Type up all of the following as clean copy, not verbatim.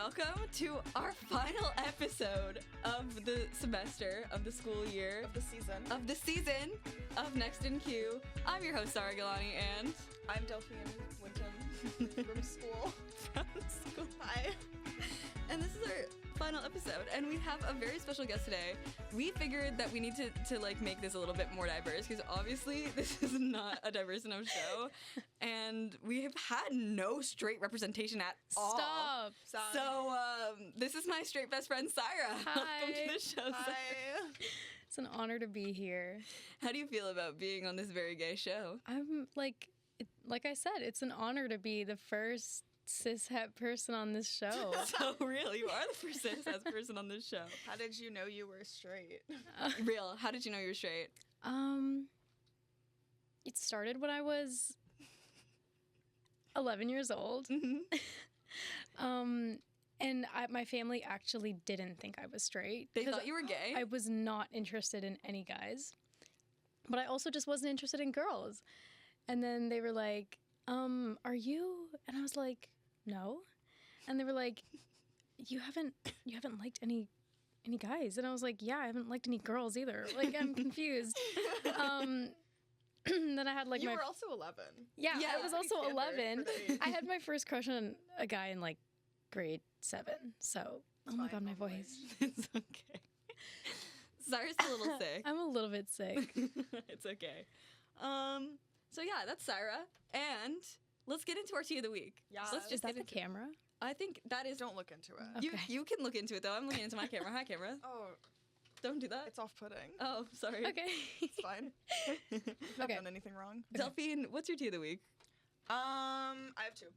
welcome to our final episode of the semester, of the school year, of the season of Next in Queue. I'm your host, Saira Gillani, and I'm Delphine Winton from school. From school. Hi. And this is our final episode, and we have a very special guest today. We figured that we need to like make this a little bit more diverse, because obviously this is not a diverse enough show, and we have had no straight representation at all. Stop. So this is my straight best friend, Saira. Hi. Welcome to the show, Saira. Hi. It's an honor to be here. How do you feel about being on this very gay show? I'm like I said, it's an honor to be the first cis-het person on this show. So real, you are the first cis person on this show. How did you know you were straight? Real, how did you know you were straight? It started when I was 11 years old. Mm-hmm. And my family actually didn't think I was straight. They thought you were gay? I was not interested in any guys. But I also just wasn't interested in girls. And then they were like, are you? And I was like, no. And they were like, you haven't liked any guys. And I was like, yeah, I haven't liked any girls either. Like, I'm confused. Then I had like you were also 11. Yeah, Yeah, I was also 11. for I had my first crush on a guy in like grade 7. So, oh my god, my voice. It's okay. Saira's a little sick. I'm a little bit sick. It's okay. So yeah, that's Saira. And let's get into our tea of the week. Yeah. Let's Is just that get the into camera? I think that is... Don't look into it. You, Okay. you can look into it, though. I'm looking into my camera. Hi, camera. Oh, Don't do that. it's off-putting. Oh, sorry. Okay. It's fine. I've not Okay. done anything wrong. Delphine, what's your tea of the week? I have two.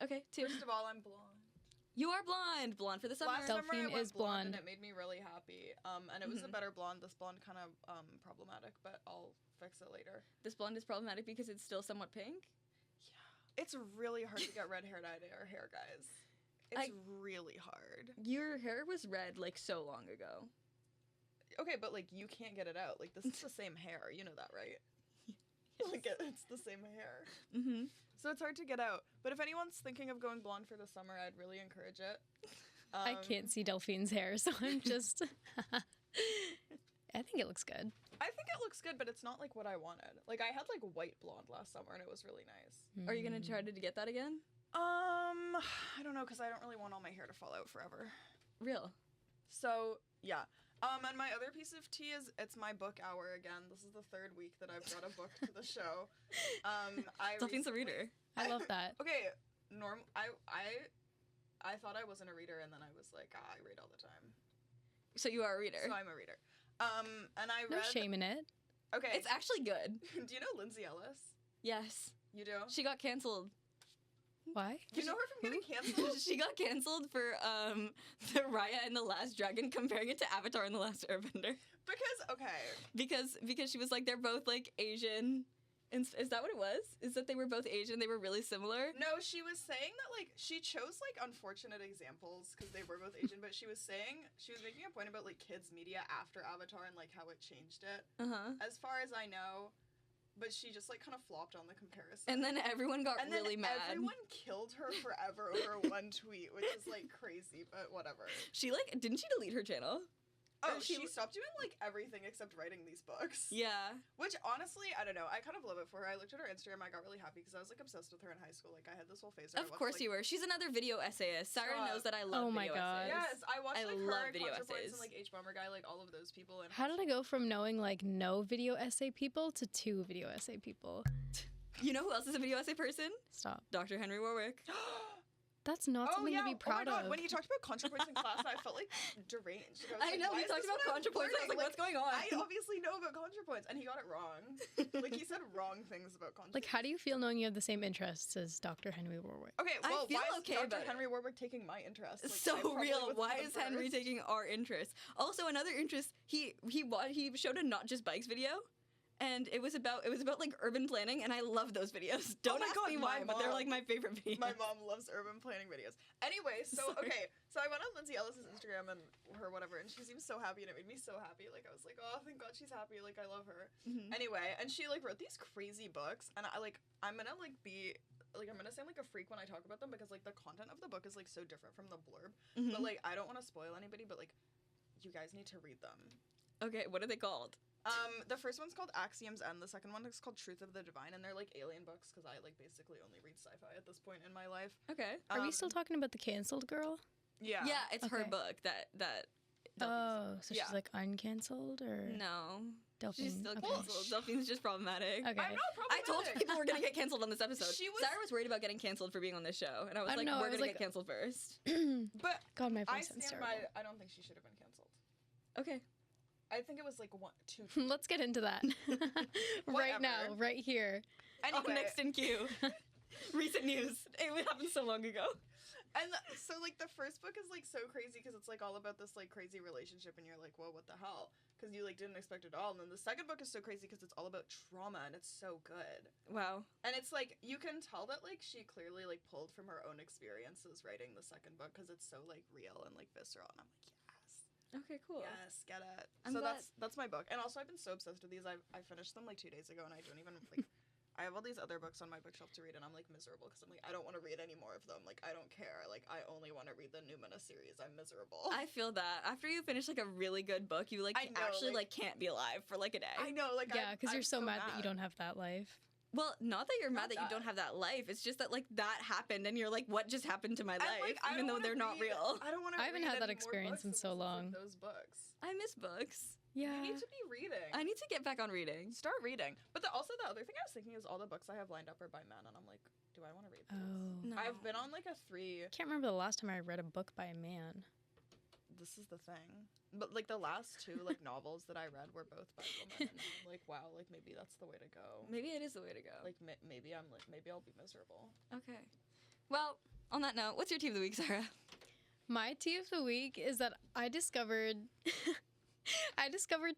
Okay, two. First of all, I'm blonde. You are blonde. Blonde for the summer. Last summer I Delphine went is blonde, and blonde. it made me really happy. And it was a better blonde. This blonde kind of problematic, but I'll fix it later. This blonde is problematic because it's still somewhat pink. It's really hard to get red hair dyed or hair, guys. It's really hard. Your hair was red, like, so long ago. Okay, but like you can't get it out. Like this is the same hair. You know that, right? Like it's the same hair. Mm-hmm. So it's hard to get out. But if anyone's thinking of going blonde for the summer, I'd really encourage it. I can't see Delphine's hair, so I'm just... I think it looks good. I think it looks good, but it's not like what I wanted. Like I had like white blonde last summer, and it was really nice. Are you going to try to get that again? I don't know, because I don't really want all my hair to fall out forever. Real. So yeah. And my other piece of tea is it's my book hour again. This is the third week that I've brought a book to the show. Delphine's a reader. I love that. Okay, I thought I wasn't a reader, and then I was like, I read all the time. So you are a reader. So I'm a reader. And I No read... shame in it. Okay. It's actually good. Do you know Lindsay Ellis? Yes. You do? She got canceled. Why? You know her from getting canceled? She got canceled for the Raya and the Last Dragon, comparing it to Avatar and the Last Airbender. Because, okay. Because she was like, they're both like Asian. And is that what it was? Is that they were both Asian? They were really similar? No, she was saying that, like, she chose, like, unfortunate examples because they were both Asian, but she was making a point about, like, kids' media after Avatar and, like, how it changed it. Uh-huh. As far as I know, but she just, like, kind of flopped on the comparison. And then everyone got and really then mad. everyone killed her forever over one tweet, which is, like, crazy, but whatever. She, like, didn't she delete her channel? Oh, Or she stopped doing, like, everything except writing these books. Yeah. Which, honestly, I don't know. I kind of love it for her. I looked at her Instagram. I got really happy because I was, like, obsessed with her in high school. Like, I had this whole phase where I Of watched, course like, you were. She's another video essayist. Saira Stop. knows that I love Oh my video God. essays. Yes, I watched, I like, love her, video ContraPoints, essays. and, like, H-Bomber Guy, like, all of those people. And How did I go from knowing like no video essay people to 2 video essay people? You know who else is a video essay person? Stop. Dr. Henry Warwick. That's not something to be proud oh my God. of. When he talked about ContraPoints in class, I felt, like, deranged. Like, I was know, why he is talked this about what I'm ContraPoints. I was learning? like, what's going on? I obviously know about ContraPoints, and he got it wrong. Like, he said wrong things about ContraPoints. Like, how do you feel knowing you have the same interests as Dr. Henry Warwick? Okay, I well, feel why is okay Dr. about it. Henry Warwick taking my interest? Like, I So probably real. wasn't Why the is Henry first. taking our interest? Also, another interest. He showed a Not Just Bikes video, and it was about like urban planning, and I love those videos. Don't my ask God, me why, my but they're mom- like my favorite videos. My mom loves urban planning videos. Anyway, so I went on Lindsay Ellis's Instagram and her whatever, and she seemed so happy, and it made me so happy. Like, I was like, oh, thank God she's happy. Like, I love her. Mm-hmm. Anyway, and she like wrote these crazy books, and I'm gonna like be like, I'm gonna sound like a freak when I talk about them because, like, the content of the book is, like, so different from the blurb. Mhm. But, like, I don't want to spoil anybody, but, like, you guys need to read them. Okay, what are they called? The first one's called Axiom's End. The second one is called Truth of the Divine, and they're, like, alien books because I, like, basically only read sci-fi at this point in my life. Okay. Are we still talking about the canceled girl? Yeah. Yeah, it's her Okay. book that Oh, so Yeah. she's like uncanceled or No. Delphine? She's still okay. canceled. Delphine's just problematic. Okay. I'm not I told problematic. people we're gonna get canceled on this episode. She was- Sarah was worried about getting canceled for being on this show, and I was I don't like, know, we're I was gonna like- get canceled first. But God, my I voice sounds stand terrible. by, I don't think she should have been canceled. Okay. I think it was, like, 1, 2... Let's get into that right now, Whatever. right here. Anyway. Oh, next in queue. Recent news. It happened so long ago. And so, like, the first book is, like, so crazy because it's, like, all about this, like, crazy relationship, and you're like, whoa, what the hell? Because you, like, didn't expect it at all. And then the second book is so crazy because it's all about trauma, and it's so good. Wow. And it's, like, you can tell that, like, she clearly, like, pulled from her own experiences writing the second book because it's so, like, real and, like, visceral. And I'm like, yes. Okay, cool. Yes, get it. I'm so glad- that's my book. And also, I've been so obsessed with these. I finished them, like, 2 days ago, and I don't even, like... I have all these other books on my bookshelf to read, and I'm, like, miserable because I'm like, I don't want to read any more of them. Like, I don't care. Like, I only want to read the Numina series. I'm miserable. I feel that. After you finish, like, a really good book, you, like, I know, actually, like- can't be alive for, like, a day. I know, like, Yeah, because I'm you're so mad that you don't have that life. Well, not that you're Not mad that you don't that. have that life. It's just that, like, that happened, and you're like, what just happened to my And, life? like, I Even don't though wanna they're not read- real. I don't want to. I haven't had that experience in so long. Those books. I miss books. Yeah. You need to be reading. I need to get back on reading. Start reading. But also the other thing I was thinking is all the books I have lined up are by men, and I'm like, do I want to read these? Oh. No. I've been on like a 3. Can't remember the last time I read a book by a man. This is the thing. But like the last 2 like novels that I read were both by women, and I'm like, wow, like maybe that's the way to go. Maybe it is the way to go. Like maybe I'll be miserable. Okay. Well, on that note, what's your tea of the week, Sarah? My tea of the week is that I discovered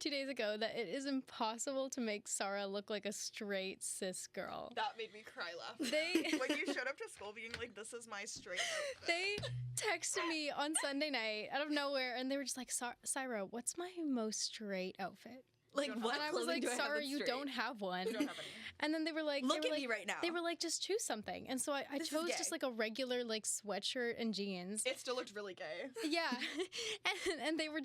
2 days ago that it is impossible to make Sarah look like a straight cis girl. That made me cry laughing. They When you showed up to school being like, this is my straight outfit. they texted me on Sunday night out of nowhere, and they were just like, Saira, what's my most straight outfit? Like, don't what And I was clothing like, do I have Sarah, that's you straight? don't have one. You don't have any. And then they were like, Look they at were me like, right now. They were like, just choose something. And so I This is chose gay. just like a regular like sweatshirt and jeans. It still looked really gay. Yeah. and they were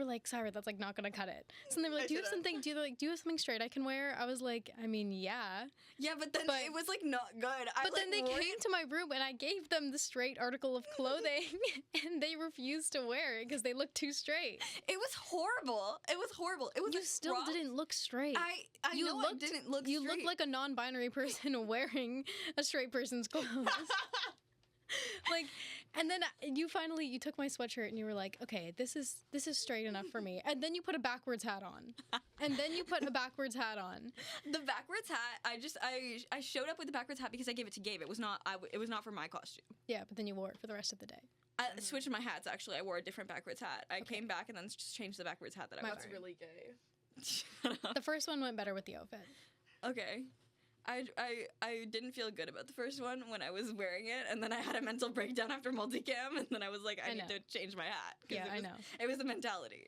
like, Sarah, that's like not gonna cut it. So they were like, I do you have didn't. something? Do you have something straight I can wear? I was like, I mean, yeah. Yeah, but then But- it was, like, not good. But then they came to my room and I gave them the straight article of clothing, and they refused to wear it because they looked too straight. It was horrible. It was horrible. It was You a still crop. didn't look straight. I You know I looked- didn't look You straight. looked like a non-binary person wearing a straight person's clothes. Like, and then you took my sweatshirt and you were like, okay, this is straight enough for me. And then you put a backwards hat on. And then you put a backwards hat on. The backwards hat. I showed up with the backwards hat because I gave it to Gabe. It was not. It was not for my costume. Yeah, but then you wore it for the rest of the day. I switched my hats. Actually, I wore a different backwards hat. I came back and then just changed the backwards hat that I was That's wearing. really gay. Shut up. The first one went better with the outfit. Okay. I didn't feel good about the first one when I was wearing it, and then I had a mental breakdown after multicam, and then I was like, I I need know. to change my hat. 'cause Yeah, it I was, know. It was a mentality.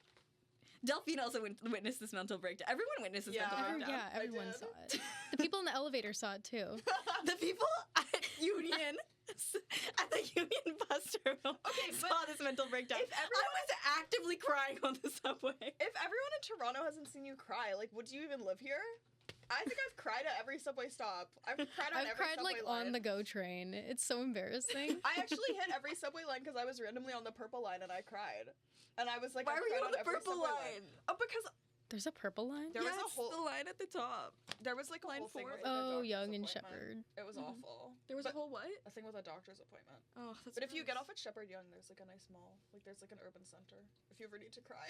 Delphine also witnessed this mental breakdown. Everyone witnesses Yeah. mental breakdown. Yeah, everyone did. saw it. The people in the elevator saw it too. The people at Union, at the Union bus terminal, but saw this mental breakdown. if everyone- I was actively crying on the subway. If everyone in Toronto hasn't seen you cry, like, would you even live here? I think I've cried at every subway stop. I've cried on I've every cried subway like line. on the GO train. It's so embarrassing. I actually hit every subway line because I was randomly on the purple line and I cried. And I was like, Why I were you cried on the every purple subway line? Oh, because There's a purple line. There was a it's whole- the line at the top. there was like a Line whole thing 4. with like, a Oh, doctor's Young and appointment. Shepherd. It was Mhm. awful. There was But- a whole what? A thing with a doctor's appointment. Oh, that's But if you get gross. off at Shepherd Young, there's like a nice mall. Like there's like an urban center. If you ever need to cry.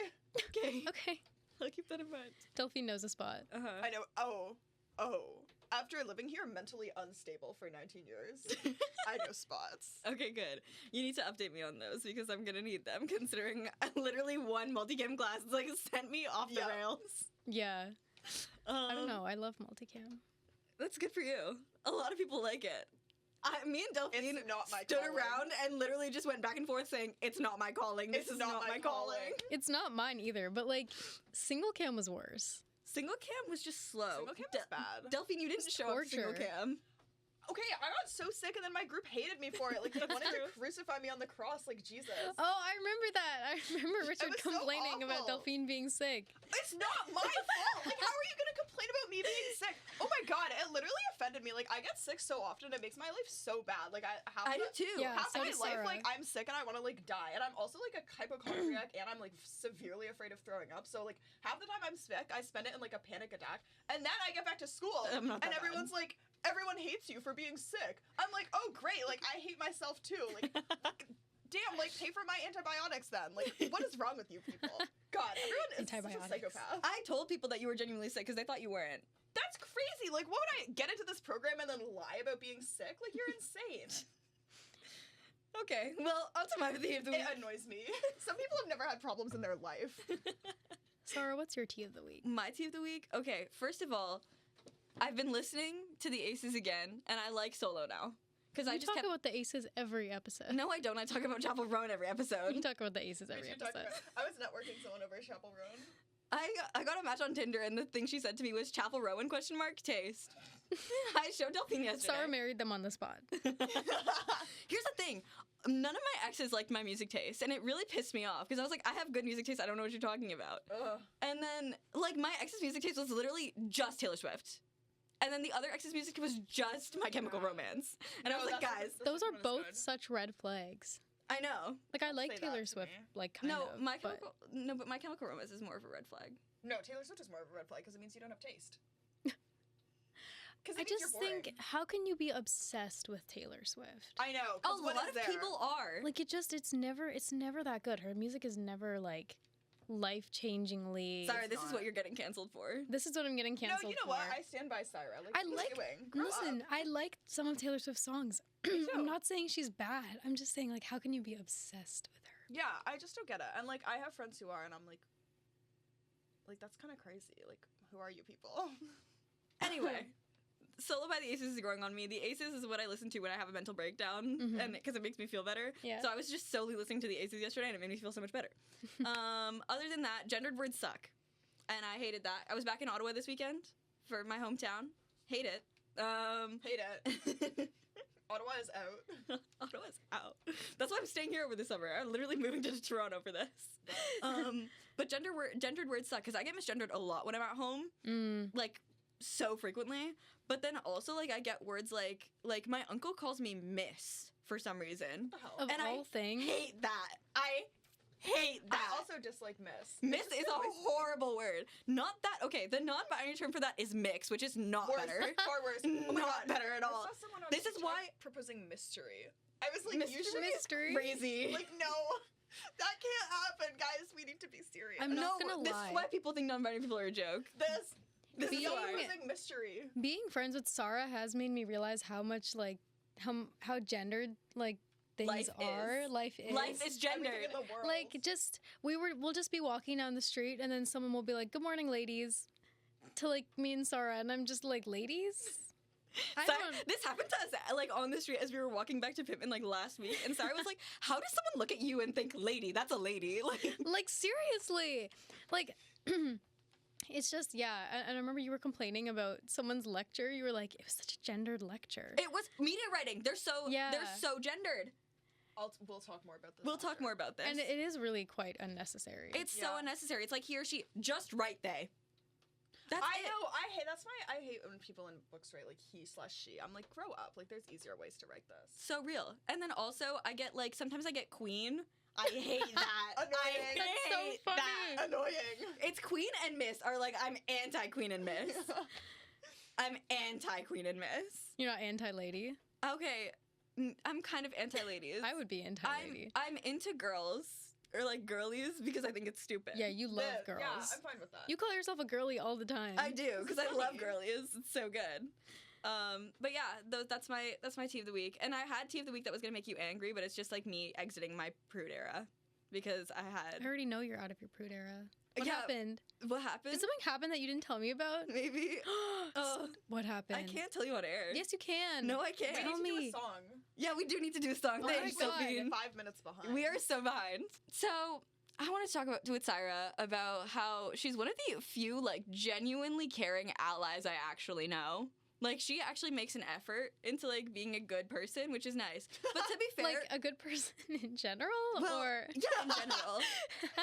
Okay. Okay. I'll keep that in mind. Delphine knows a spot. Uh-huh. I know. Oh. After living here mentally unstable for 19 years, I know spots. Okay, good. You need to update me on those because I'm gonna need them considering literally one multicam class like sent me off the Yeah. rails. Yeah. I don't know. I love multicam. That's good for you. A lot of people like it. Me and Delphine It's not my stood calling. around and literally just went back and forth saying, "It's not my calling. This It's is not my calling." It's not mine either, but like single cam was worse. Single cam was just slow. Single cam was bad. Delphine, you didn't It's show up single torture. cam. Okay, I got so sick, and then my group hated me for it. Like, they wanted to crucify me on the cross, like Jesus. Oh, I remember that. I remember Richard was so complaining about awful. Delphine being sick. It's not my fault. Like, how are you gonna complain about me being sick? Oh my god, it literally offended me. Like, I get sick so often, it makes my life so bad. Like, I do too. Yeah, half so my does life, Sarah. like, I'm sick and I want to like die, and I'm also like a hypochondriac, and I'm like severely afraid of throwing up. So like half the time I'm sick, I spend it in like a panic attack, and then I get back to school, I'm not and that everyone's like, everyone hates you for being sick. I'm like, oh great, like I hate myself too. Like, damn, like pay for my antibiotics then. Like, what is wrong with you people? God, everyone is such a Antibiotics. psychopath. I told people that you were genuinely sick because they thought you weren't. That's crazy. Like, what would I get into this program and then lie about being sick? Like, you're insane. Okay, well, on to my tea of the week. It annoys me. Some people have never had problems in their life. Sarah, what's your tea of the week? My tea of the week? Okay, first of all, I've been listening to the Aces again, and I like Solo now. Because I You just talk kept... about the Aces every episode. No, I don't. I talk about Chapel Roan every episode. You talk about the Aces We every should talk episode. about- I was networking someone over at Chapel Roan. I got a match on Tinder, and the thing she said to me was Chapel Rowan ? Taste. I showed Delphine yesterday. Sarah married them on the spot. Here's the thing. None of my exes liked my music taste, and it really pissed me off because I was like, I have good music taste. I don't know what you're talking about. Ugh. And then, like, my ex's music taste was literally just Taylor Swift. And then the other ex's music was just My Chemical Romance. And I was like, guys, Those are one is both good. such red flags. I know. Like, I like say that Taylor to Swift, me. like, kind No, of. My but- Chemical, but My Chemical Romance is more of a red flag. No, Taylor Swift is more of a red flag because it means you don't have taste. Because I just think, how can you be obsessed with Taylor Swift? I know. A 'cause what lot is of there? people are. Like, it's never that good. Her music is never, like, life-changingly... Sorry, this is not. what you're getting canceled for. This is what I'm getting No, canceled you know for. what? I stand by Saira. Like, I what are you like- doing? Grow Listen, up. I like some of Taylor Swift's songs. too. I'm not saying she's bad. I'm just saying, like, how can you be obsessed with her? Yeah, I just don't get it. And like, I have friends who are, and I'm like, that's kind of crazy. Like, who are you people? Anyway, Solo by the Aces is growing on me. The Aces is what I listen to when I have a mental breakdown, Mhm. and because it makes me feel better. Yeah. So I was just solely listening to the Aces yesterday, and it made me feel so much better. Other than that, gendered words suck, and I hated that. I was back in Ottawa this weekend for my hometown. Hate it. Hate it. Ottawa is out. Ottawa's out. That's why I'm staying here over the summer. I'm literally moving to Toronto for this. But gendered words suck because I get misgendered a lot when I'm at home, like so frequently. But then also like I get words like my uncle calls me Miss for some reason. What the hell? Of And all things. Hate that. I hate that. I also dislike Miss. Miss is a horrible word. Not that okay. The non-binary term for that is mix, which is not Worse. better. Far worse. Oh my Not God. better at I all. saw someone on This is TikTok why- proposing mystery. I was like, Mystery? you should Mystery. Crazy. like, no, that can't happen, guys. We need to be serious. I'm not no, gonna this lie. is why people think non-binary people are a joke. This is Being- proposing mystery. Being friends with Sarah has made me realize how much, like, how gendered, like, things Life are. is. Life is. Life is gendered. Everything in the world. Like, just we'll just be walking down the street and then someone will be like, "Good morning, ladies," to like me and Sarah, and I'm just like, "Ladies." I Sarah, don't. this happened to us like on the street as we were walking back to Pittman like last week, and Sarah was like, "How does someone look at you and think, lady? That's a lady." Like, Like, seriously, like. It's just, yeah, and I remember you were complaining about someone's lecture. You were like, it was such a gendered lecture. it was media writing. They're so gendered. We'll talk more about this. We'll talk after. more about this. And it is really quite unnecessary. It's so Yeah. unnecessary. It's like he or she just write they. That's I it. know. I hate when people in books write like he/she. I'm like, grow up. Like, there's easier ways to write this. So real. And then also I get like sometimes I get queen. I hate that. Annoying. I That's so hate funny. that. Annoying. It's queen and miss are like I'm anti queen and miss. I'm anti queen and miss. You're not anti-lady. Okay, I'm kind of anti-ladies. I would be anti-lady. I'm into girls or like girlies because I think it's stupid. Yeah, you love girls. Yeah, I'm fine with that. You call yourself a girly all the time. I do because I Funny. love girlies. It's so good. But yeah, that's my tea of the week. And I had tea of the week that was gonna make you angry, but it's just like me exiting my prude era because I I had already know you're out of your prude era. What Yeah. happened? what happened? Did something happen that you didn't tell me about? Maybe What happened? I can't tell you on air. Yes, you can. No, I we can't. Tell need to do me. a song. Yeah, we do need to do a song. Oh my Thanks, God. Delphine. 5 minutes behind. We are so behind. So I want to talk with Saira about how she's one of the few like genuinely caring allies I actually know. Like, she actually makes an effort into, like, being a good person, which is nice. But to be fair... Like, a good person in general? Well, or yeah, in general.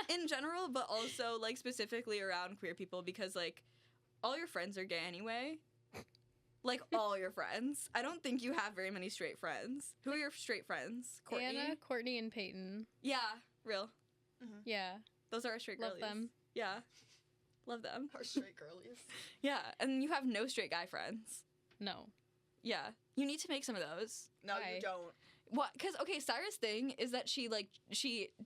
In general, but also, like, specifically around queer people, because, like, all your friends are gay anyway. Like, all your friends. I don't think you have very many straight friends. Who are your straight friends? Courtney? Anna, Courtney, and Peyton. Yeah, real. Yeah. Those are our straight Love girlies. them. Yeah. Love them. Our straight girlies. Yeah, and you have no straight guy friends. No. Yeah. You need to make some of those. No, Why? you don't. What? Because, okay, Saira's thing is that she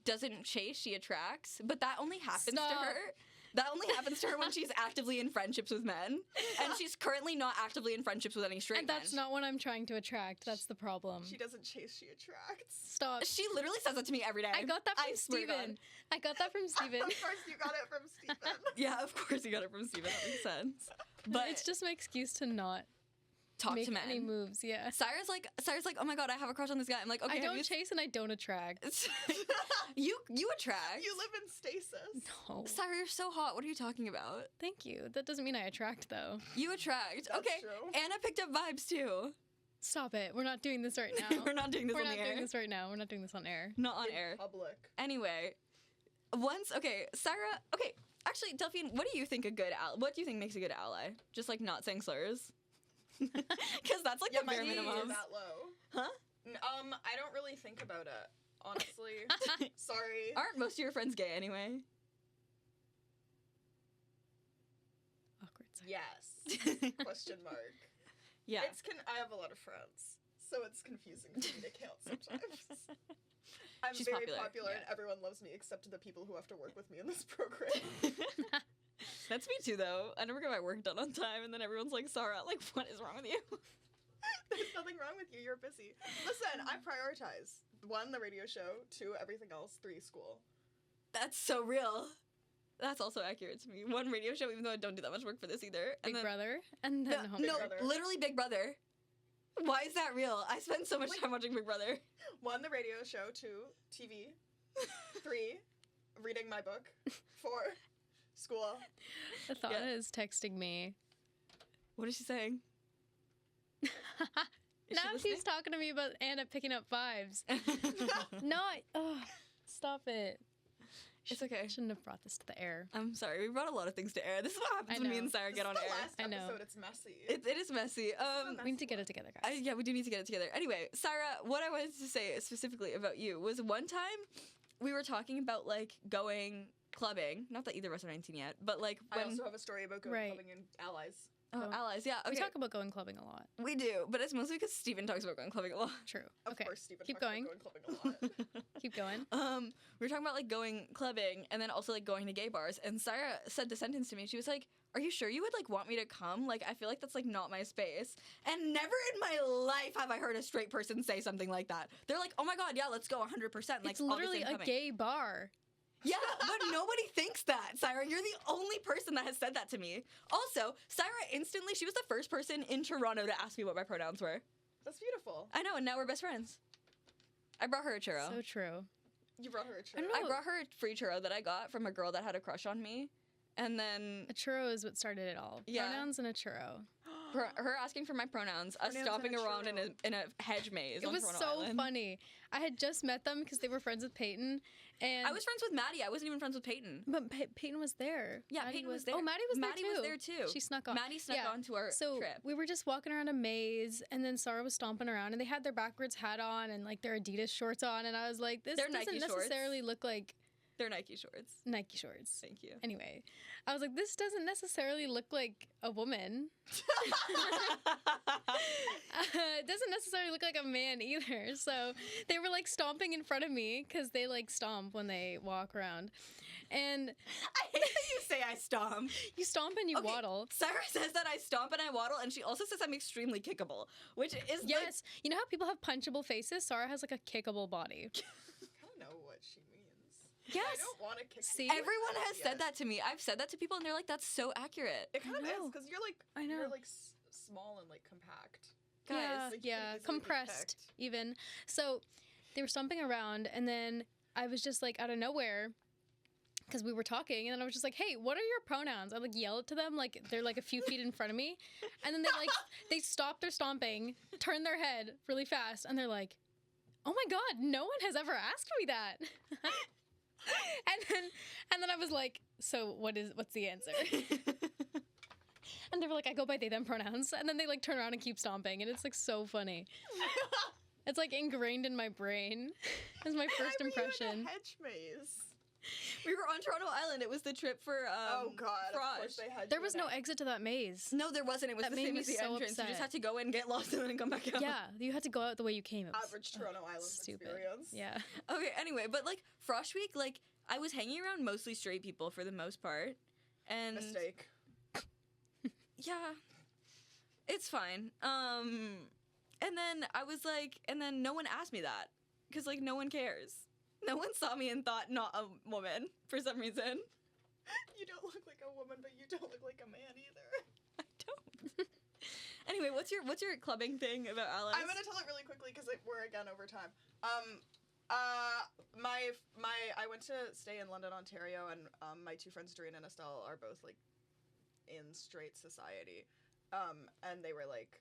doesn't chase, she attracts, but that only happens to Stop. her. That only happens to her when she's actively in friendships with men. And she's currently not actively in friendships with any straight And men. that's not what I'm trying to attract. That's the problem. She doesn't chase, she attracts. Stop. She literally says that to me every day. I got that from swear to God. Steven. I got that from Steven. Of course you got it from Steven. Yeah, of course you got it from Steven. That makes sense. But It's just my excuse to not talk make to men. any moves. Yeah. Saira's like, oh my God, I have a crush on this guy. I'm like, okay, I don't have chase and I don't attract. you attract. You live in stasis. No. Saira, you're so hot. What are you talking about? Thank you. That doesn't mean I attract, though. You attract. That's okay. true. Anna picked up vibes too. Stop it. We're not doing this right now. We're not doing this We're on not the air. doing this right now. We're not doing this on air. Not on In air. public. Anyway, Saira. Okay, actually, Delphine, what do you think what do you think makes a good ally? Just like not saying slurs. Because that's like Yeah, the my bare needs minimum. are that low. Huh? I don't really think about it, honestly. Sorry. Aren't most of your friends gay anyway? Awkward. Silence. Yes. Question mark. Yeah. I have a lot of friends, so it's confusing for me to count sometimes. I'm She's very popular, popular yeah. and everyone loves me except the people who have to work with me in this program. That's me too, though. I never get my work done on time, and then everyone's like, Sarah, like, what is wrong with you? There's nothing wrong with you. You're busy. Listen, I prioritize. 1, the radio show. 2, everything else. 3, school. That's so real. That's also accurate to me. 1 radio show, even though I don't do that much work for this either. Big then, Brother. And then Home no, Brother. literally Big Brother. Why is that real? I spend so much time watching Big Brother. 1, the radio show. 2, TV. 3, reading my book. 4, school. Athana is texting me. What is she saying? Is Now she he's talking to me about Anna picking up vibes. listening? No, stop it. It's okay. I shouldn't have brought this to the air. I'm sorry. We brought a lot of things to air. This is what happens I when me know. and Sarah This get is on the air. last I know. episode. It's messy. It is messy. We need to get it together, guys. Yeah, we do need to get it together. Anyway, Sarah, what I wanted to say specifically about you was one time we were talking about like going clubbing. Not that either of us are 19 yet, but like I when also have a story about going Right. clubbing and allies. oh, allies. Yeah, okay. We talk about going clubbing a lot. We do, but it's mostly because Steven talks about going clubbing a lot. True. Of Okay. course, Stephen Keep talks going. about going clubbing a lot. Keep going. We were talking about like going clubbing and then also like going to gay bars. And Sarah said the sentence to me. She was like, "Are you sure you would like want me to come? Like, I feel like that's like not my space." And never in my life have I heard a straight person say something like that. They're like, "Oh my God, yeah, let's go 100%." Like, It's literally obviously a I'm coming. gay bar. Yeah, but nobody thinks that, Saira. You're the only person that has said that to me. Also, Saira instantly, she was the first person in Toronto to ask me what my pronouns were. That's beautiful. I know, and now we're best friends. I brought her a churro. So true. You brought her a I churro. don't I know. brought her a free churro that I got from a girl that had a crush on me. And then A churro is what started it all. Yeah. Pronouns and a churro. her asking for my pronouns, us Pronouns stopping and a around churro. in a hedge maze It on was Toronto so Island. funny. I had just met them because they were friends with Peyton, and I was friends with Maddie. I wasn't even friends with Peyton. but Peyton was there. Yeah, Maddie Peyton was there. Oh, Maddie was Maddie there too. was there too. She snuck on. Maddie snuck Yeah. onto our So trip. we were just walking around a maze, and then Sarah was stomping around, and they had their backwards hat on and like their Adidas shorts on, and I was like, this They're doesn't Nike shorts. necessarily look like They're Nike shorts. Nike shorts. Thank you. Anyway, I was like, this doesn't necessarily look like a woman. It doesn't necessarily look like a man either. So they were like stomping in front of me because they like stomp when they walk around. And I hate that you say I stomp. you stomp and you Okay, waddle. Sarah says that I stomp and I waddle, and she also says I'm extremely kickable, which is Yes. You know how people have punchable faces? Sarah has like a kickable body. I don't know what she means. Yes. I don't want to kick. See? you in everyone the has face. said that to me. I've said that to people, and they're like, "That's so accurate." It kind of I know. is because you're like I know. you're like small and like compact. Guys, yeah, like, you can yeah, easily be compressed kicked. even. So they were stomping around, and then I was just like out of nowhere. because we were talking, and then I was just like, "Hey, what are your pronouns?" I like yell it to them, like they're like a few feet in front of me, and then they stop their stomping, turn their head really fast, and they're like, "Oh my god, no one has ever asked me that." and then I was like, "So what's the answer?" And they were like, "I go by they them pronouns," and then they like turn around and keep stomping, and it's like so funny. It's like ingrained in my brain. It's my first impression. Why were you in a hedge maze? We were on Toronto Island. It was the trip for oh god, Frosh. of course they had There you was in no it. exit to that maze. No, there wasn't. It was That the made same me as the so entrance. You upset. just had to go in, get lost, and then come back out. Yeah, you had to go out the way you came. It was, Average Toronto Island stupid. experience. Yeah. Okay, anyway, but like Frosh Week, like I was hanging around mostly straight people for the most part. And Mistake. yeah. It's fine. And then I was like, and then no one asked me that. Because like no one cares. No one saw me and thought not a woman for some reason. You don't look like a woman, but you don't look like a man either. I don't. Anyway, what's your clubbing thing about Alice? I'm gonna tell it really quickly because we're again over time. I went to stay in London, Ontario, and my two friends, Doreen and Estelle, are both like in straight society. And they were like,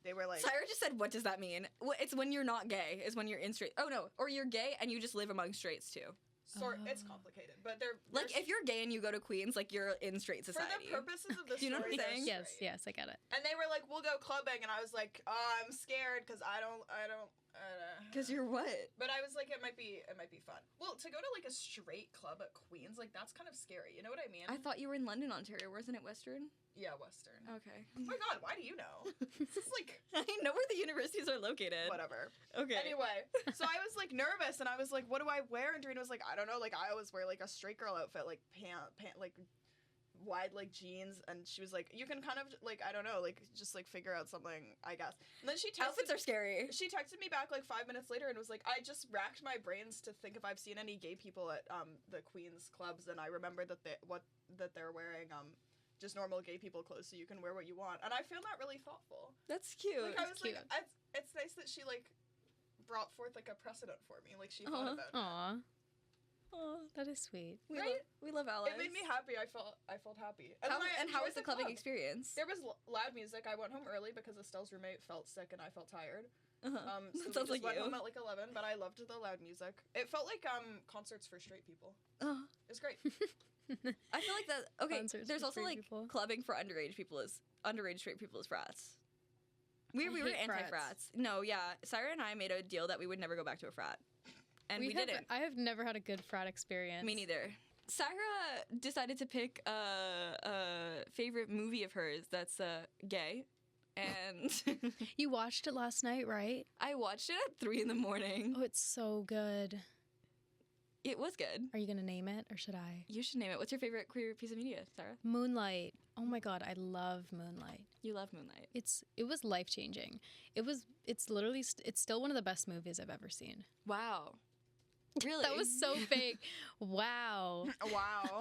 Saira just said, what does that mean? It's when you're not gay, is when you're in straight. Oh no, or you're gay and you just live among straights too. It's complicated, but they're Like if you're gay and you go to Queens, like you're in straight for society. the purposes of the Do you know what I'm story, saying? they're straight. Yes, I get it. And they were like, "We'll go clubbing," and I was like, "I'm scared because I don't." Because you're what? But I was like, it might be fun. Well, to go to like a straight club at Queens, like that's kind of scary. You know what I mean? I thought you were in London, Ontario. Wasn't it Western? Yeah, Western. Okay. Oh my god, why do you know? This is like I know where the universities are located. whatever. Okay. Anyway, so I was like nervous, and I was like, "What do I wear?" And Doreen was like, "I don't know. Like I always wear like a straight girl outfit, like pant like wide like jeans." And she was like, "You can kind of like I don't know, like just like figure out something, I guess." And then she texted Outfits are scary. She texted me back like 5 minutes later and was like, "I just racked my brains to think if I've seen any gay people at the Queens clubs, and I remember that they're wearing just normal gay people clothes, so you can wear what you want." And I found that really thoughtful. That's cute. Like I was cute. like, it's nice that she like brought forth like a precedent for me. Like she thought about it. Aw. Oh, that is sweet. We love Alice. It made me happy. I felt happy. How enjoyed was the clubbing club. experience? There was loud music. I went home early because Estelle's roommate felt sick and I felt tired. Uh-huh. So we Sounds just like went you. home at like 11. But I loved the loud music. It felt like concerts for straight people. Oh. It was great. I feel like that. Okay, Concerts there's for also straight like people. clubbing for underage straight people as frats. We were hate anti-frats. frats. No, yeah. Saira and I made a deal that we would never go back to a frat, and we didn't. I have never had a good frat experience. Me neither. Saira decided to pick a favorite movie of hers that's gay, and You watched it last night, right? I watched it at 3 a.m. Oh, it's so good. It was good. Are you gonna name it, or should I? You should name it. What's your favorite queer piece of media, Saira? Moonlight. Oh my god, I love Moonlight. You love Moonlight. It was life changing. It's literally it's still one of the best movies I've ever seen. Wow. Really? That was so fake. Wow. Wow.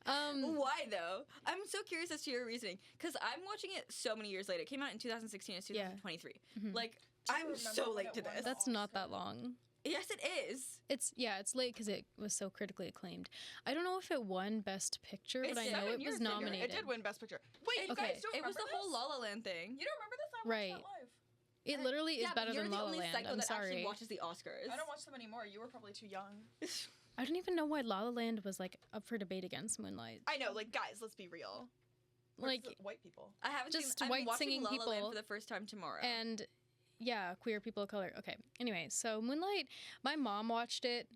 Why though? I'm so curious as to your reasoning because I'm watching it so many years later. It came out in 2016. It's 2023. Mhm. Like Do you I'm remember so when late it to won this. the That's not that Oscar? long. Yes, it is. It's late because it was so critically acclaimed. I don't know if it won Best Picture, It but I did. know 7 it years was ago. nominated. It did win Best Picture. Wait, you Okay. guys don't It was remember the whole this? La La Land thing. You don't remember this? I Right. watched that live. It literally is Yeah, but better you're than the La La only Land. psycho I'm that actually sorry. watches the Oscars. I don't watch them anymore. You were probably too young. I don't even know why La La Land was like up for debate against Moonlight. I know, like guys, let's be real. We're Like, just white people. I haven't Just seen. I'm white watching singing La La Land people for the first time tomorrow. and yeah, queer people of color. Okay. Anyway, so Moonlight, my mom watched it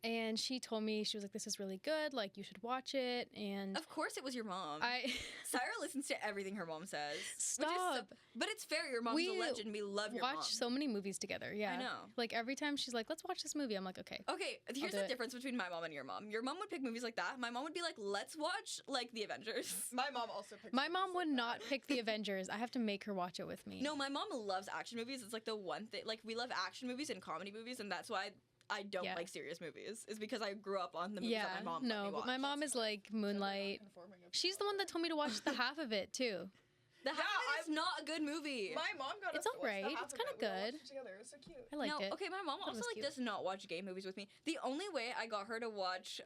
and she told me, she was like, this is really good. Like, you should watch it. And of course, it was your mom. I Saira listens to everything her mom says. Stop. But it's fair. Your mom's We a legend. We love your mom. watch so many movies together. Yeah. I know. Like, every time she's like, let's watch this movie, I'm like, okay. Okay, here's do the it. difference between my mom and your mom. Your mom would pick movies like that. My mom would be like, let's watch, like, The Avengers. My mom also picked My movies mom would like not that. pick The Avengers. I have to make her watch it with me. No, my mom loves action movies. It's, like, the one thing. Like, we love action movies and comedy movies, and that's why I don't Yeah. like serious movies. Is because I grew up on the movies Yeah. that my mom let No, me but watch. my mom is like Moonlight. Conforming of She's the one that told me to watch the half of it, too. The Yeah, half of it I is It's not a good movie. My mom got It's us to watch alright. the half It's of kinda it. We all good. watched it together. It was so cute. I liked no, it. okay, my mom Thought it also was like cute. does not watch gay movies with me. The only way I got her to watch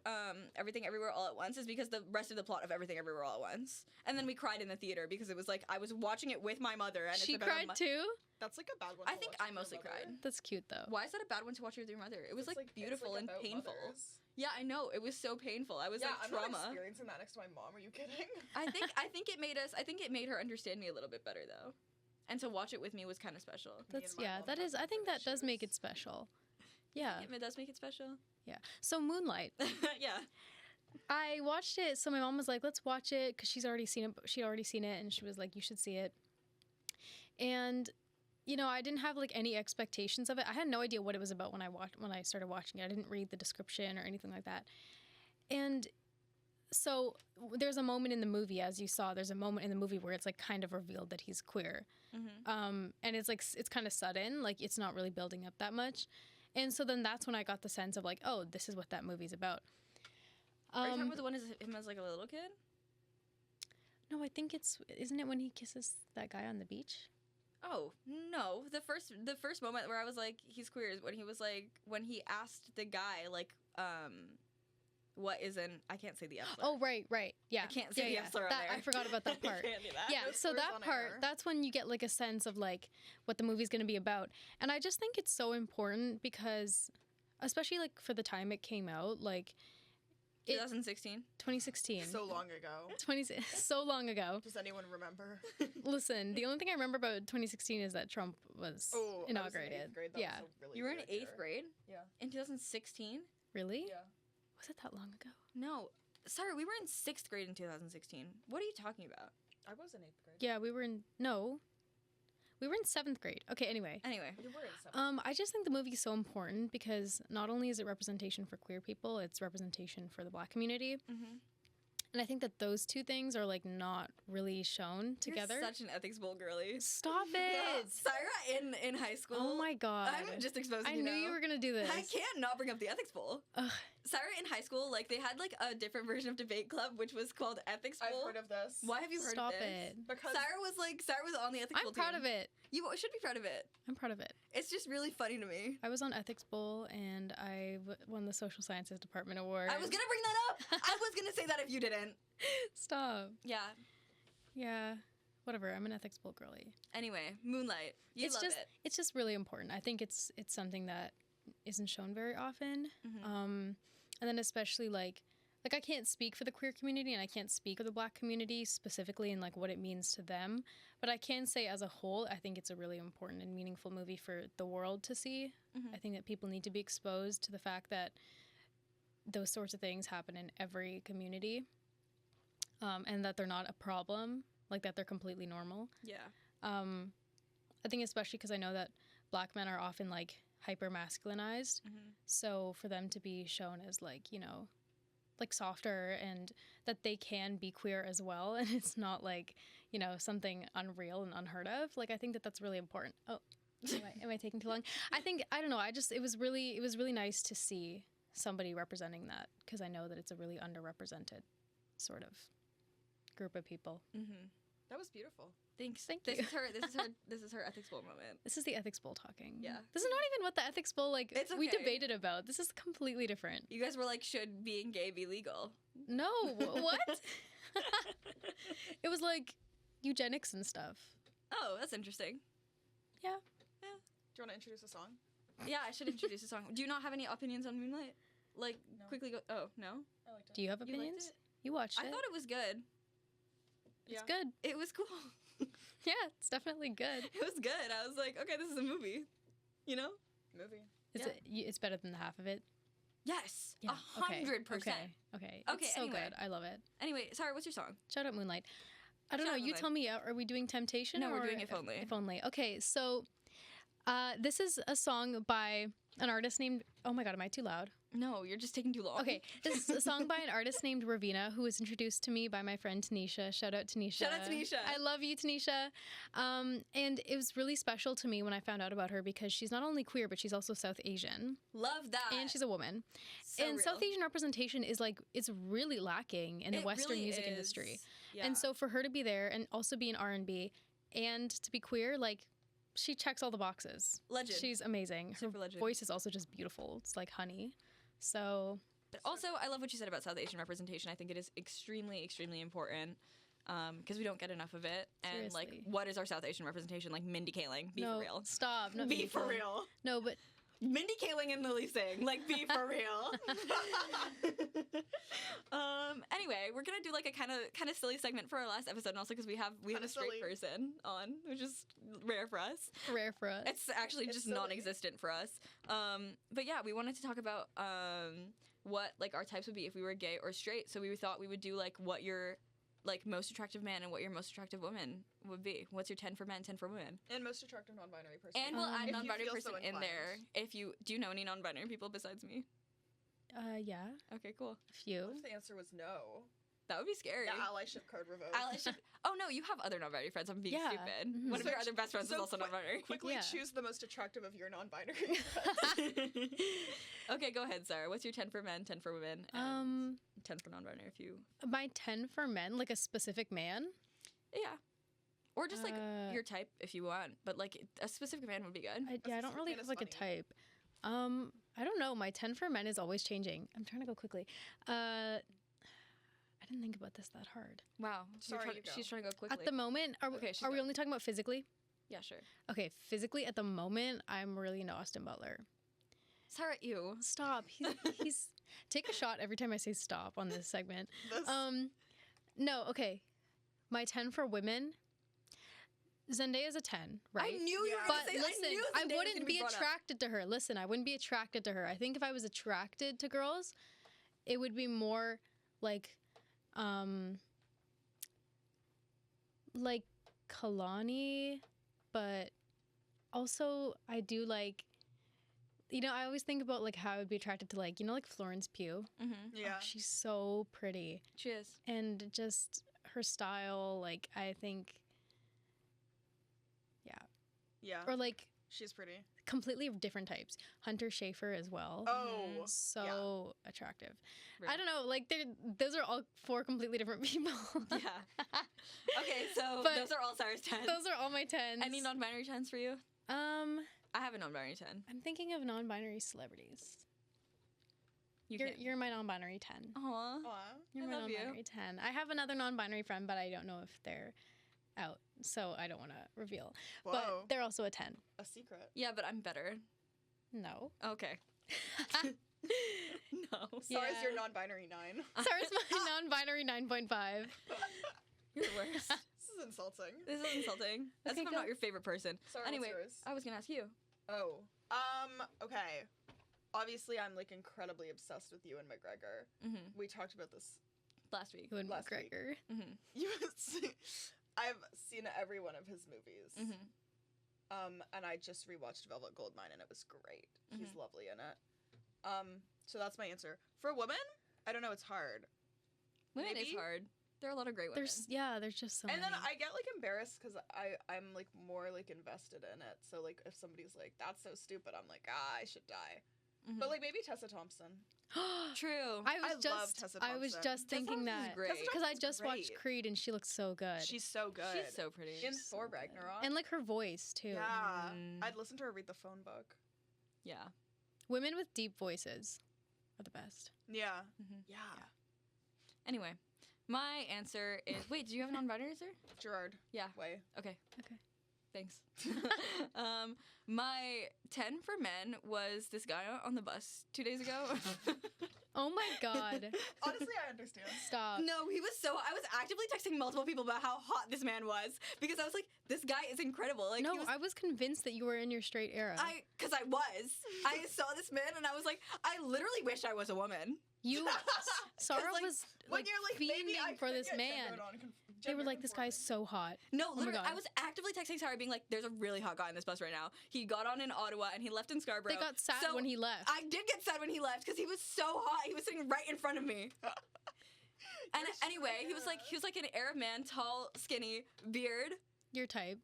Everything Everywhere All at Once is because the rest of the plot of Everything Everywhere All at Once, and then we cried in the theater because it was like I was watching it with my mother, and She it's about a cried too? That's like a bad one. I to think watch I with your mostly mother. cried. That's cute though. Why is that a bad one to watch with your mother? It was It's like beautiful it's and about painful. mothers. Yeah, I know. It was so painful. I was Yeah, like I'm trauma. not experiencing that next to my mom. Are you kidding? I think it made us. I think it made her understand me a little bit better though, and to watch it with me was kind of special. That's my mom that have is. I think different that does make issues. it special. Yeah, It does make it special. yeah. So Moonlight, Yeah. I watched it. So my mom was like, "Let's watch it," because she's already seen it. She'd already seen it, and she was like, "You should see it." And I didn't have like any expectations of it. I had no idea what it was about when I started watching it. I didn't read the description or anything like that. And so there's a moment in the movie, as you saw, there's a moment in the movie where it's like kind of revealed that he's queer. Mm-hmm. And it's like it's kind of sudden, like it's not really building up that much. And so then that's when I got the sense of like, oh, this is what that movie's about. Are you talking about the one as him as like a little kid? No, I think isn't it when he kisses that guy on the beach? Oh no! The first moment where I was like, he's queer is when he was like when he asked the guy like what is an I can't say the F slur. Oh, right. Yeah. I can't say the F slur on That, there. I forgot about that part. Can't do that. Yeah, No so slurs that on part, air. that's when you get like a sense of like what the movie's going to be about. And I just think it's so important because especially like for the time it came out, like 2016. 2016. So long ago. So long ago. Does anyone remember? Listen, the only thing I remember about 2016 is that Trump was Oh, I was in inaugurated. 8th grade. That Yeah. was a really You were in weird 8th year. grade Yeah. in 2016. Really? Yeah. Was it that long ago? No, sorry, we were in 6th grade in 2016. What are you talking about? I was in 8th grade. Yeah, we were in 7th grade. Okay, anyway. Anyway, You were in 7th. I just think the movie is so important because not only is it representation for queer people, it's representation for the Black community. mm-hmm. And I think that those two things are like not really shown together. You're such an ethics bowl girly. Stop it! Sarah in high school. Oh my god! I'm just exposing I you knew now. you were gonna do this. I can't not bring up the ethics bowl. Ugh. Sarah in high school, like they had like a different version of debate club, which was called ethics bowl. I've heard of this. Why have you heard Stop of this? it! Because Sarah was on the ethics bowl I'm proud team. of it. You should be proud of it. I'm proud of it. It's just really funny to me. I was on Ethics Bowl and I won the Social Sciences Department Award. I was gonna bring that up. I was gonna say that if you didn't. Stop. Yeah. Yeah. Whatever. I'm an Ethics Bowl girly. Anyway, Moonlight. You love it. It's just really important. I think it's something that isn't shown very often. Mhm. And then especially like I can't speak for the queer community and I can't speak for the Black community specifically and like what it means to them, but I can say as a whole I think it's a really important and meaningful movie for the world to see. Mhm. I think that people need to be exposed to the fact that those sorts of things happen in every community, and that they're not a problem, like that they're completely normal. Yeah. I think especially because I know that Black men are often like hyper masculinized, Mhm. so for them to be shown as like like softer and that they can be queer as well, and it's not like something unreal and unheard of. Like I think that that's really important. Oh, am I taking too long? I don't know. It was really nice to see somebody representing that because I know that it's a really underrepresented sort of group of people. Mhm. That was beautiful. Thanks. Thank This you. is her ethics bowl moment. This is the Ethics Bowl talking. Yeah. This is not even what the Ethics Bowl It's we okay. debated about. This is completely different. You guys were like, should being gay be legal? No, what? It was like eugenics and stuff. Oh, that's interesting. Do you want to introduce a song? Yeah, I should introduce a song. Do you not have any opinions on Moonlight? Like, No. quickly go. Oh, no? I liked it. Do you have You liked opinions? it? You watched I it. thought it was good. It's good. It was cool. Yeah, it's definitely good. It was good. I was like, okay, this is a movie. You know? Movie. It's better than the half of it. Yes. Yeah. 100%. Okay. Okay, It's so anyway. good. I love it. Anyway, sorry, what's your song? Shout out Moonlight. I don't Shout know. out You Moonlight. tell me. Are we doing Temptation? No, we're or doing If Only. If Only. Okay, so this is a song by an artist named. Oh my God, am I too loud? No, you're just taking too long. Okay, this is a song by an artist named Ravina, who was introduced to me by my friend Tanisha. Shout out Tanisha. Shout out Tanisha. I love you, Tanisha. And it was really special to me when I found out about her because she's not only queer, but she's also South Asian. Love that. And she's a woman. so and real. South Asian representation is like, it's really lacking in the It Western really music is. industry. Yeah. And so for her to be there and also be in R&B and to be queer, like, she checks all the boxes. Legend. She's amazing. Her Super legend. voice is also just beautiful. It's like honey. So But also, I love what you said about South Asian representation. I think it is extremely, extremely important because we don't get enough of it. And like, Seriously. what is our South Asian representation? Like Mindy Kaling, be no, for real. stop. Not Be me. for real. No, but Mindy Kaling and Lily Singh, like, be for real. Anyway, we're gonna do like a kind of silly segment for our last episode, and also because we have a straight silly. person on, which is rare for us. rare for us. It's actually It's just silly. non-existent for us. But yeah, we wanted to talk about what like our types would be if we were gay or straight. So we thought we would do like what your like most attractive man and what your most attractive woman would be. What's your 10 for men, 10 for women? And most attractive non-binary person. And we'll add If you non-binary feel person so in there. inclined. If you do you know any non-binary people besides me? Yeah, Okay, cool. a few. What if the answer was no? That would be scary. The allyship card revoked. Oh no, you have other non-binary friends. I'm being Yeah. stupid. Mhm. One of So your other best friends is so also non-binary. Quickly Yeah. choose the most attractive of your non-binary friends. Okay, go ahead, Sarah. What's your 10 for men, 10 for women, and 10 for non-binary? If you, My 10 for men, like a specific man. yeah, or just like Uh, your type if you want, but like a specific man would be good. I don't really man have is like a funny. type. I don't know. My 10 for men is always changing. I'm trying to go quickly. I didn't think about this that hard. Wow, Sorry, you go. she's trying to go quickly. At the moment, Okay, she's are we good. only talking about physically? Yeah, sure. Okay, physically at the moment, I'm really into Austin Butler. Sarah, you. Stop. He's take a shot every time I say stop on this segment. This- No, okay. My 10 for women. Zendaya's a 10, right? I knew you were But gonna say. listen, I, knew I Zendaya was wouldn't gonna be brought up. attracted to her. Listen, I wouldn't be attracted to her. I think if I was attracted to girls, it would be more like Kalani, but also I do like, I always think about like how I would be attracted to like, like Florence Pugh. Mhm. yeah. Oh, she's so pretty. She is. And just her style, like, I think, Yeah. or like She's pretty. completely different types. Hunter Schafer as well. Oh. So attractive. Right. I don't know, like, those are all 4 completely different people. Yeah. Okay, so But those are all Sarah's 10s. Those are all my 10s. Any non-binary 10s for you? Um, I have a non-binary 10. I'm thinking of non-binary celebrities. You You're can. you're my non-binary 10. Aw. Aw. You're I my love you. non-binary 10. I have another non-binary friend, but I don't know if they're out, so I don't want to reveal. Whoa. But they're also a 10. A secret. Yeah, but I'm better. No. Okay. No. Sarah's Yeah. your non-binary 9. Sarah's my non-binary 9.5. You're the worst. This is insulting. This is insulting. As Okay, if I'm go. not your favorite person. Sarah, Anyway, what's yours? I was gonna ask you. Oh. Okay. Obviously, I'm like incredibly obsessed with you and McGregor. Mm-hmm. We talked about this. Last week. Ewan Last week. McGregor. Mm-hmm. I've seen every one of his movies. Mm-hmm. And I just rewatched Velvet Goldmine, and it was great. He's Mm-hmm. lovely in it. So that's my answer. For women, I don't know. It's hard. Women is Maybe? hard. There are a lot of great women. There's just so And many. then I get like embarrassed because I'm like more like invested in it. So like if somebody's like that's so stupid, I'm like I should die. Mhm. But like maybe Tessa Thompson. True. I I was love just Tessa I was Thompson. just Tessa thinking Thompson's that great. Tessa because I Thompson's just watched great. Creed and she looks so good. She's so good. She's so pretty. in She's Thor so good. Ragnarok. And like her voice too. yeah, Mm. I'd listen to her read the phone book. Yeah. Women with deep voices are the best. Yeah, Mhm. yeah. Anyway, my answer is. Wait, do you have a non-binary answer? Gerard. Yeah. Way. Okay. Okay. Thanks. My 10 for men was this guy on the bus 2 days ago. Oh my god. Honestly, I understand. Stop. No, he was I was actively texting multiple people about how hot this man was because I was like, this guy is incredible. Like, No, he was, I was convinced that you were in your straight era. because I was. I saw this man and I was like, I literally wish I was a woman. You, Sarah like, was When like you're like, maybe I fiending for could this get man. They were gender like, this guy's conforming. so hot. No, my literally, God. I was actively texting Sarah being like, there's a really hot guy on this bus right now. He got on in Ottawa and he left in Scarborough. They got sad So when he left. I did get sad when he left because he was so hot. He was sitting right in front of me. And anyway, he was like an Arab man, tall, skinny, beard. Your type.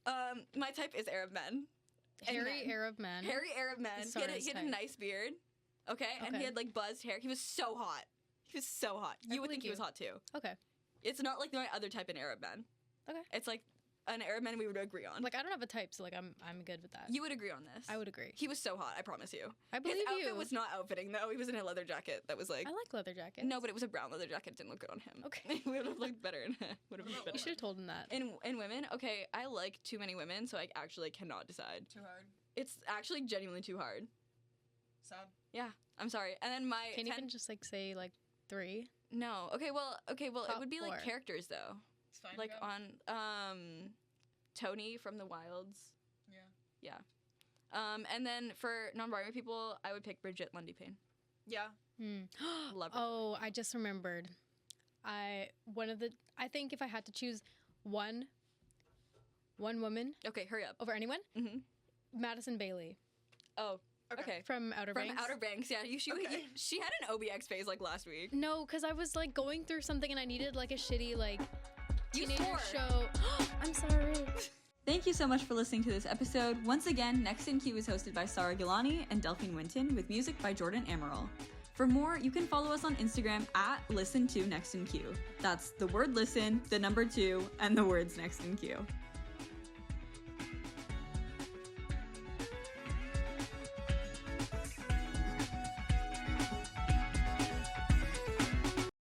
My type is Arab men. And Hairy men. Arab man. Hairy Arab men. Is He had, Sarah's he had a type. nice beard. Okay? And he Okay. had like buzzed hair. He was so hot. He was so hot. I You would believe think he was you. hot too. Okay. It's not like my other type in Arab men. Okay. It's like an Arab man we would agree on. Like, I don't have a type, so like I'm good with that. You would agree on this. I would agree. He was so hot, I promise you. I believe His outfit you. was not outfitting though. He was in a leather jacket that was like. I like leather jackets. No, but it was a brown leather jacket. It didn't look good on him. Okay. We would have looked better in it. Would have been better. You should have told him that. In women, okay, I like too many women, so I actually cannot decide. Too hard. It's actually genuinely too hard. Sad. Yeah, I'm sorry. And then my Can't even just like say like 3. no. Okay, well, it Top would be 4. like characters though. It's fine. Like go. on Tony from the Wilds. Yeah. And then for non-binary people, I would pick Bridget Lundy Payne. Yeah. Love her. Oh, I just remembered. I think if I had to choose one woman Okay, hurry up. over anyone, Mhm. Madison Bailey Oh, okay. from Outer From Banks. Outer Banks, yeah. Okay. She had an OBX phase like last week. No, because I was like going through something and I needed like a shitty like You teenager swore. show. I'm sorry. Thank you so much for listening to this episode. Once again, Next in Queue is hosted by Sarra Gillani and Delphine Winton with music by Jordan Amaral. For more, you can follow us on Instagram at Listen to Next in Queue. That's the word listen, the number 2, and the words Next in Queue.